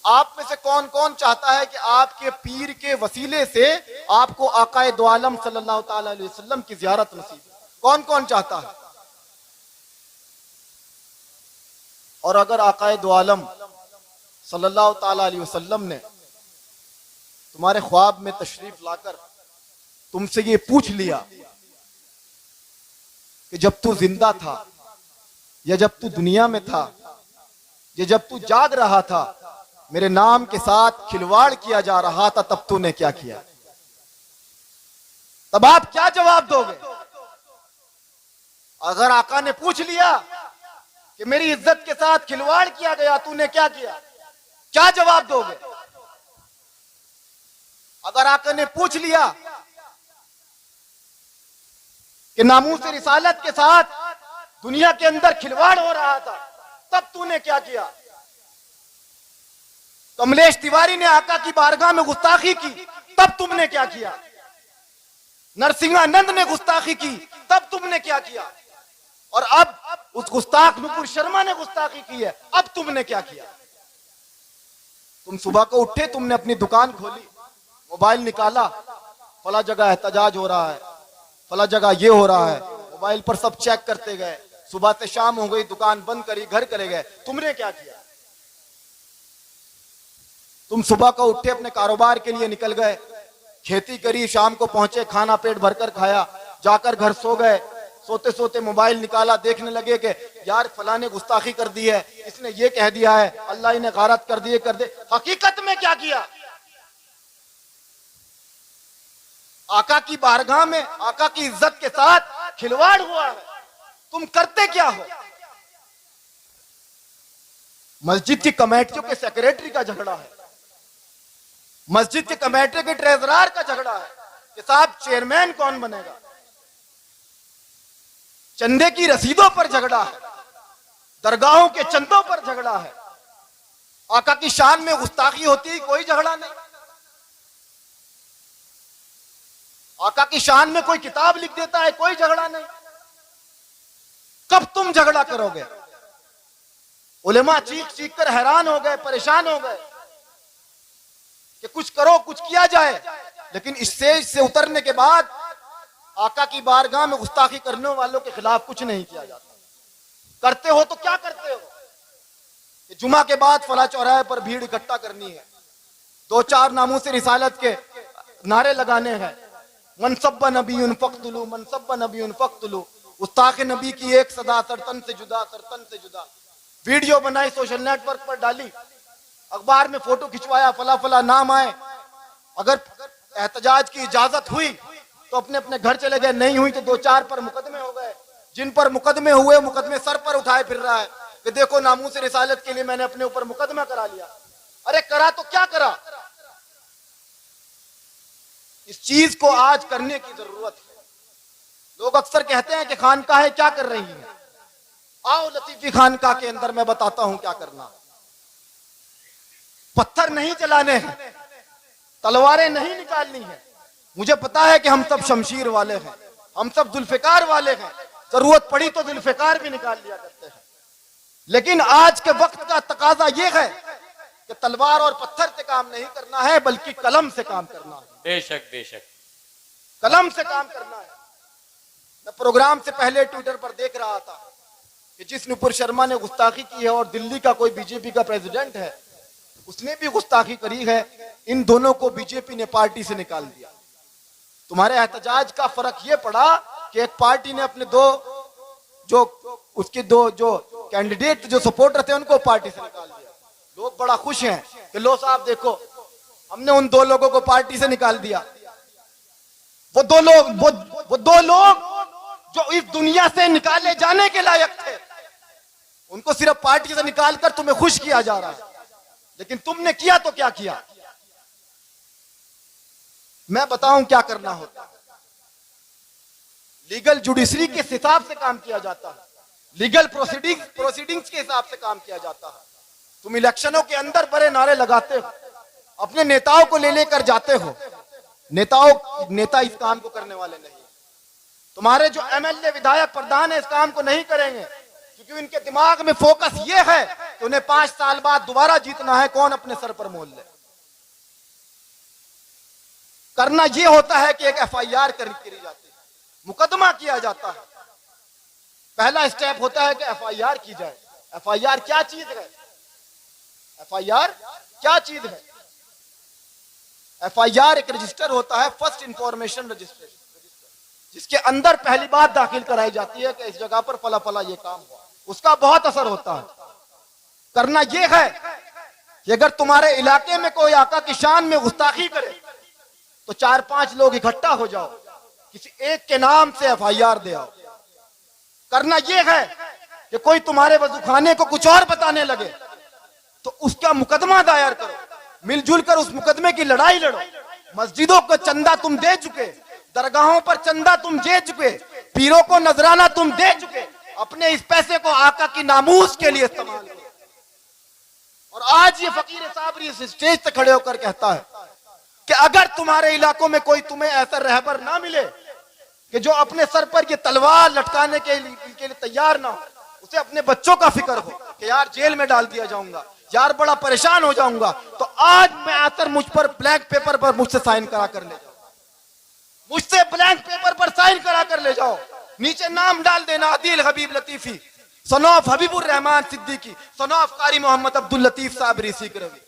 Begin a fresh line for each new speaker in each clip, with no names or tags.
आप में से कौन कौन चाहता है कि आपके पीर के वसीले से आपको आकाए दो आलम सल्लल्लाहु ताला अलैहि वसल्लम की ज़ियारत नसीब? कौन कौन चाहता है? और अगर आकाए दो आलम सल्लल्लाहु ताला अलैहि वसल्लम ने तुम्हारे ख्वाब में तशरीफ लाकर तुमसे ये पूछ लिया कि जब तू जिंदा था या जब तू दुनिया में था या जब तू जाग रहा था मेरे नाम के साथ खिलवाड़ किया जा रहा था, तब तूने क्या किया? तब आप क्या जवाब दोगे? अगर आका ने पूछ लिया कि मेरी इज्जत के साथ खिलवाड़ किया गया, तूने क्या किया? क्या जवाब दोगे? अगर आका ने पूछ लिया कि नामूस रिसालत के साथ दुनिया के अंदर खिलवाड़ हो रहा था, तब तूने क्या किया? कमलेश तिवारी ने आका की बारगाह में गुस्ताखी की, तब तुमने क्या किया? नरसिंहानंद ने गुस्ताखी की, तब तुमने क्या किया? और अब उस गुस्ताख नुपुर शर्मा ने गुस्ताखी की है, अब तुमने क्या किया? तुम सुबह को उठे, तुमने अपनी दुकान खोली, मोबाइल निकाला, फला जगह एहतजाज हो रहा है, फला जगह ये हो रहा है, मोबाइल पर सब चेक करते गए, सुबह से शाम हो गई, दुकान बंद करी, घर चले गए, तुमने क्या किया? तुम सुबह को उठे, अपने कारोबार के लिए निकल गए, खेती करी, शाम को पहुंचे, खाना पेट भरकर खाया, जाकर घर सो गए, सोते सोते मोबाइल निकाला, देखने लगे कि यार फला ने गुस्ताखी कर दी है, इसने ये कह दिया है, अल्लाह इन्हें गारत कर दिए कर दे। हकीकत में क्या किया? आका की बारगाह में आका की इज्जत के साथ खिलवाड़ हुआ है, तुम करते क्या हो? मस्जिद की कमेटियों के सेक्रेटरी का झगड़ा है, मस्जिद के कमेटी के ट्रेजरार का झगड़ा है कि साहब चेयरमैन कौन बनेगा, चंदे की रसीदों पर झगड़ा है, दरगाहों के चंदों पर झगड़ा है, आका की शान में गुस्ताखी होती है, कोई झगड़ा नहीं। आका की शान में कोई किताब लिख देता है, कोई झगड़ा नहीं। कब तुम झगड़ा करोगे? उलेमा चीख चीख कर हैरान हो गए, परेशान हो गए कि कुछ करो, कुछ किया जाए, लेकिन स्टेज से उतरने के बाद आका की बारगाह में गुस्ताखी करने वालों के खिलाफ कुछ नहीं किया जाता। करते हो तो क्या करते हो? कि जुमा के बाद फला चौराहे पर भीड़ इकट्ठा करनी है, दो चार नामूस रिसालत के नारे लगाने हैं, मनसब्ब नबीयुन फक्तुलू, मनसब्ब नबीयुन फक्तुलू। गुस्ताख नबी की एक सदा सरतन से जुदा, सरतन से जुदा। वीडियो बनाई, सोशल नेटवर्क पर डाली, अखबार में फोटो खिंचवाया, फला फला नाम आए। अगर एहतजाज की इजाजत हुई तो अपने अपने घर चले गए, नहीं हुई तो दो चार पर मुकदमे हो गए। जिन पर मुकदमे हुए, मुकदमे सर पर उठाए फिर रहा है कि देखो नामूस रिसालत के लिए मैंने अपने ऊपर मुकदमा करा लिया। अरे करा तो क्या करा? इस चीज को आज करने की जरूरत है। लोग अक्सर कहते हैं कि खानकाहें क्या कर रही हैं, आओ लतीफी खानकाह के अंदर मैं बताता हूं क्या करना। पत्थर नहीं चलाने हैं, तलवारें नहीं निकालनी है। मुझे पता है कि हम सब शमशीर वाले हैं, हम सब जुल्फिकार वाले हैं, जरूरत पड़ी तो जुल्फिकार भी निकाल लिया करते हैं। लेकिन आज के वक्त का तकाजा यह है कि तलवार और पत्थर से काम नहीं करना है, बल्कि कलम से काम करना है।
बेशक बेशक,
कलम से काम करना है। मैं प्रोग्राम से पहले ट्विटर पर देख रहा था कि जिस नुपुर शर्मा ने गुस्ताखी की है और दिल्ली का कोई बीजेपी का प्रेसिडेंट है उसने भी गुस्ताखी करी है, इन दोनों को बीजेपी ने पार्टी से निकाल दिया। तुम्हारे एहतजाज का फर्क यह पड़ा कि एक पार्टी ने अपने दो जो कैंडिडेट, जो सपोर्टर थे, उनको पार्टी से निकाल दिया। लोग बड़ा खुश हैं कि लो साहब देखो, हमने उन दो लोगों को पार्टी से निकाल दिया। वो दो लोग जो इस दुनिया से निकाले जाने के लायक थे, उनको सिर्फ पार्टी से निकालकर तुम्हें खुश किया जा रहा है। लेकिन तुमने किया तो क्या किया? मैं बताऊं क्या करना होता है। लीगल जुडिशरी के हिसाब से काम किया जाता है, लीगल प्रोसीडिंग्स के हिसाब से काम किया जाता है। तुम इलेक्शनों के अंदर बड़े नारे लगाते हो, अपने नेताओं को ले लेकर जाते हो, नेता इस काम को करने वाले नहीं। तुम्हारे जो एमएलए, विधायक, प्रधान है इस काम को नहीं करेंगे। क्योंकि उनके दिमाग में फोकस ये है कि उन्हें 5 साल बाद दोबारा जीतना है, कौन अपने सर पर मोल ले। करना ये होता है कि एक FIR करी जाती है, मुकदमा किया जाता है। पहला स्टेप होता है कि FIR की जाए। FIR क्या चीज है? FIR क्या चीज है? FIR एक रजिस्टर होता है, फर्स्ट इंफॉर्मेशन रजिस्टर, जिसके अंदर पहली बात दाखिल कराई जाती है कि इस जगह पर फला फला ये काम हुआ। उसका बहुत असर होता है। करना यह है कि अगर तुम्हारे इलाके में कोई आका की शान में गुस्ताखी करे तो 4-5 लोग इकट्ठा हो जाओ, किसी एक के नाम से FIR दे आओ। करना यह है कि कोई तुम्हारे वजूखाने को कुछ और बताने लगे तो उसका मुकदमा दायर करो, मिलजुल कर उस मुकदमे की लड़ाई लड़ो। मस्जिदों को चंदा तुम दे चुके, दरगाहों पर चंदा तुम दे चुके, पीरों को नजराना तुम दे चुके, अपने इस पैसे को आका की नामूस के लिए इस्तेमाल करो। और आज ये फकीर साबरी इस स्टेज से खड़े होकर कहता है कि अगर तुम्हारे इलाकों में कोई तुम्हें ऐसा रहबर ना मिले कि जो अपने सर पर ये तलवार लटकाने के लिए तैयार ना हो, उसे अपने बच्चों का फिक्र हो कि यार जेल में डाल दिया जाऊंगा, यार बड़ा परेशान हो जाऊंगा, तो आज मैं आकर मुझ पर ब्लैंक पेपर पर मुझसे साइन करा कर ले जाओ, मुझसे ब्लैंक पेपर पर साइन करा कर ले जाओ। नीचे नाम डाल देना Adil Habib Latifi, son of Habibur Rahman Siddiqui, son of Qari Mohammad Abdul Latif Sabri सीकरवी।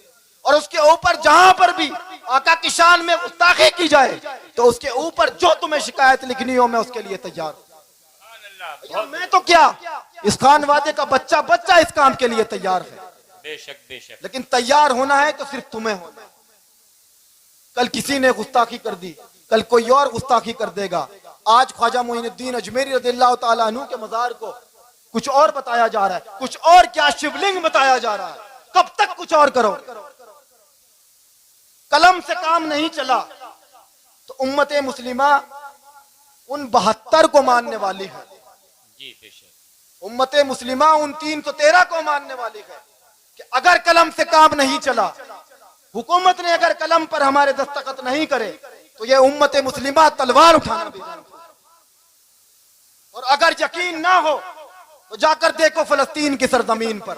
और उसके ऊपर जहां पर भी आका की शान में गुस्ताखी की जाए तो उसके ऊपर जो तुम्हें शिकायत लिखनी हो मैं उसके लिए तैयार हूं। मैं तो क्या, इस खानवादे का बच्चा बच्चा इस काम के लिए तैयार है।
बेशक बेशक, लेकिन
तैयार होना है तो सिर्फ तुम्हें होना है। कल किसी ने गुस्ताखी कर दी, कल कोई और गुस्ताखी कर देगा। आज ख्वाजा मोइनुद्दीन अजमेरी रज़ियल्लाहु ताला अन्हु के मजार को कुछ और बताया जा रहा है, कुछ और क्या शिवलिंग बताया जा रहा है। कब तक कुछ और करो? कलम से काम नहीं चला तो उम्मत मुस्लिमा उन 72 को मानने वाली है
जी। बेशक
उम्मत मुस्लिमा उन 313 को मानने वाली है कि अगर कलम से काम नहीं चला, हुकूमत ने अगर कलम पर हमारे दस्तखत नहीं करे तो ये उम्मत मुस्लिमा तलवार उठाना भी जानती है। और अगर यकीन ना हो तो जाकर देखो फलस्तीन की सरजमीन पर,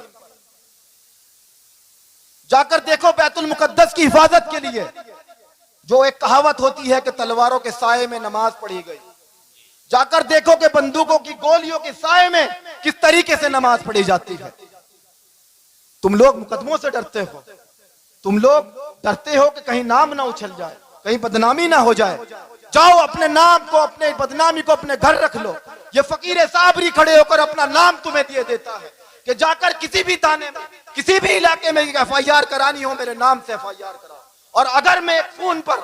जाकर देखो बैतुल मुकद्दस की हिफाजत के लिए जो एक कहावत होती है कि तलवारों के साए में नमाज पढ़ी गई, जाकर देखो कि बंदूकों की गोलियों के साए में किस तरीके से नमाज पढ़ी जाती है। तुम लोग मुकदमों से डरते हो, तुम लोग डरते हो कि कहीं नाम ना उछल जाए, कहीं बदनामी ना हो जाए। जाओ अपने नाम को, अपने बदनामी को अपने घर रख लो। ये फकीर साबरी खड़े होकर अपना नाम तुम्हें दिए देता है कि जाकर किसी भी थाने में, किसी भी इलाके में FIR करानी हो मेरे नाम से FIR कराओ। और अगर मैं एक फोन पर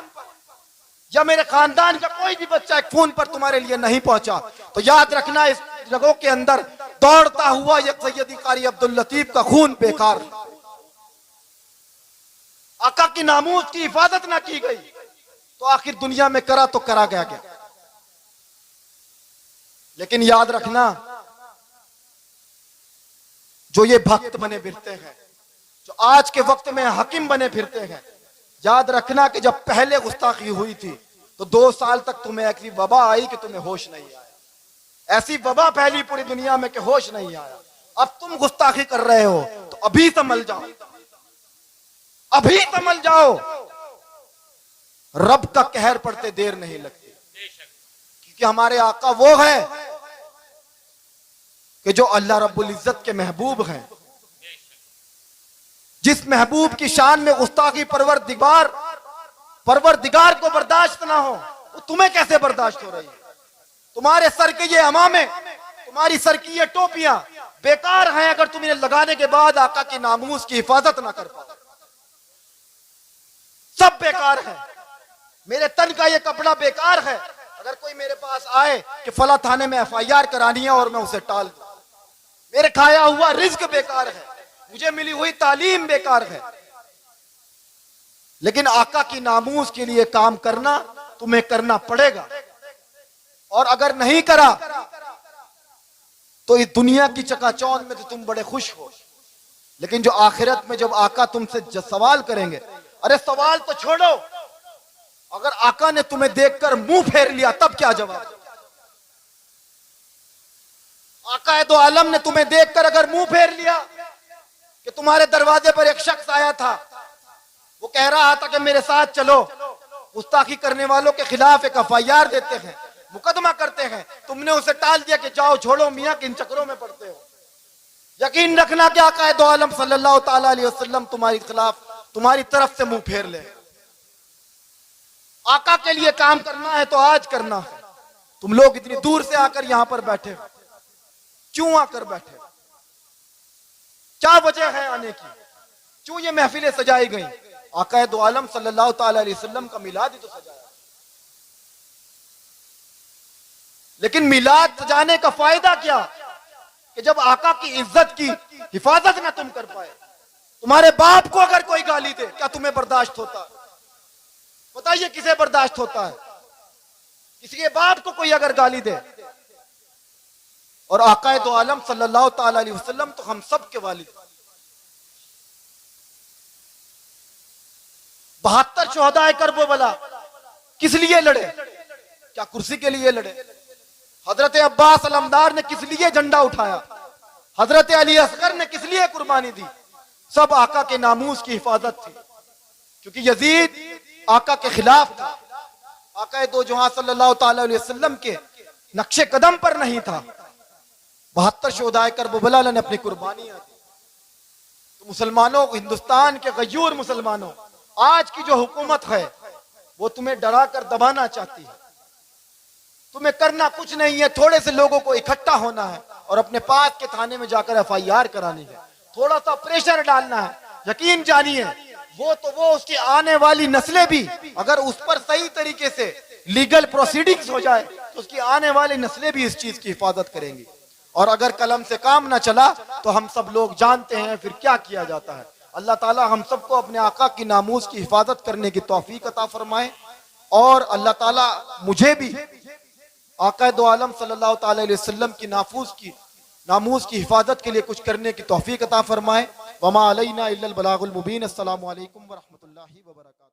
या मेरे खानदान का कोई भी बच्चा एक फोन पर तुम्हारे लिए नहीं पहुंचा तो याद रखना इस जगहों के अंदर दौड़ता हुआ एक सैयदी कारी अब्दुल लतीफ का खून बेकार। आका की नामूस की हिफाजत ना की गई तो आखिर दुनिया में करा तो करा गया क्या। लेकिन याद रखना जो ये भक्त बने फिरते हैं, जो आज के वक्त में हकीम बने फिरते हैं, याद रखना कि जब पहले गुस्ताखी हुई थी तो 2 साल तक तुम्हें ऐसी वबा आई कि तुम्हें होश नहीं आया। ऐसी वबा फैली पूरी दुनिया में कि होश नहीं आया। अब तुम गुस्ताखी कर रहे हो तो अभी संभल जाओ, अभी संभल जाओ। रब का कहर पड़ते देर नहीं लगती, क्योंकि हमारे आका वो है कि जो अल्लाह रब्बुल इज्जत के महबूब हैं। जिस महबूब की शान में गुस्ताखी परवरदिगार को बर्दाश्त ना हो, वो तुम्हें कैसे बर्दाश्त हो रही है? तुम्हारे सर के ये अमामे, तुम्हारी सर की ये टोपियां बेकार हैं अगर तुम इन्हें लगाने के बाद आका की नामूस की हिफाजत ना कर पाओ। सब बेकार है। मेरे तन का ये कपड़ा बेकार है अगर कोई मेरे पास आए कि फला थाने में FIR करानी है और मैं उसे टाल दूं। मेरे खाया हुआ रिज्क बेकार है, मुझे मिली हुई तालीम बेकार है। लेकिन आका की नामूस के लिए काम करना तुम्हें करना पड़ेगा। और अगर नहीं करा तो इस दुनिया की चकाचौंध में तो तुम बड़े खुश हो, लेकिन जो आखिरत में जब आका तुमसे सवाल करेंगे, अरे सवाल तो छोड़ो, अगर आका ने तुम्हें देखकर मुंह फेर लिया तब क्या जवाब? आका दो आलम ने तुम्हें देखकर अगर मुंह फेर लिया कि तुम्हारे दरवाजे पर एक शख्स आया था, वो कह रहा था कि मेरे साथ चलो, गुस्ताखी करने वालों के खिलाफ एक FIR देते हैं, मुकदमा करते हैं, तुमने उसे टाल दिया कि जाओ छोड़ो मियां, किन चक्करों में पड़ते हो। यकीन रखना कि आका दो आलम सल्लल्लाहु ताला अलैहि वसल्लम तुम्हारी खिलाफ, तुम्हारी तरफ से मुंह फेर ले। आका के लिए काम करना है तो आज करना है। तुम लोग इतनी दूर से आकर यहां पर बैठे हो, क्यों आकर बैठे? क्या वजह है आने की? क्यों ये महफिलें सजाई गई? आका दो आलम सल्लल्लाहु ताला अलैहि वसल्लम का मिलाद ही तो सजाया। लेकिन मिलाद सजाने का फायदा क्या कि जब आका की इज्जत की हिफाजत ना तुम कर पाए। तुम्हारे बाप को अगर कोई गाली दे, क्या तुम्हें बर्दाश्त होता है? बताइए किसे बर्दाश्त होता है? किसी के बाप को कोई अगर गाली दे। और आका दो आलम सल्लल्लाहु ताला अलैहि वसल्लम तो हम सब के वालिद। 72 शुहदाए करबला किस लिए लड़े? क्या कुर्सी के लिए लड़े? हजरत अब्बास अलमदार ने किस लिए झंडा उठाया? हजरत अली असगर ने किस लिए कुर्बानी दी? सब आका के नामूस की हिफाजत थी, क्योंकि यजीद आका के खिलाफ था, आका दो जहां सल्लल्लाहु ताला अलैहि वसल्लम के नक्शे कदम पर नहीं था। 72 शुहदाए करबला ने अपनी कुर्बानियां दी। तो मुसलमानों, हिंदुस्तान के गयूर मुसलमानों, आज की जो हुकूमत है वो तुम्हें डरा कर दबाना चाहती है। तुम्हें करना कुछ नहीं है, थोड़े से लोगों को इकट्ठा होना है और अपने पास के थाने में जाकर FIR करानी है, थोड़ा सा प्रेशर डालना है। यकीन जानिए वो उसकी आने वाली नस्लें भी अगर उस पर सही तरीके से लीगल प्रोसीडिंग्स हो जाए तो उसकी आने वाली नस्लें भी इस चीज की हिफाजत करेंगी। और अगर कलम से काम ना चला तो हम सब लोग जानते हैं फिर क्या किया जाता है। अल्लाह ताला हम सबको अपने आका की नामूस की हिफाजत करने की तौफीक अता फरमाए, और अल्लाह ताला मुझे भी आका दो आलम सल्लल्लाहु ताला अलैहि वसल्लम की नामूस की हिफाजत के लिए कुछ करने की तौफीक अता फरमाए। वमा अलैना इल्लल बलागुल मुबीन। अस्सलामु अलैकुम व रहमतुल्लाहि व बरकातुहू।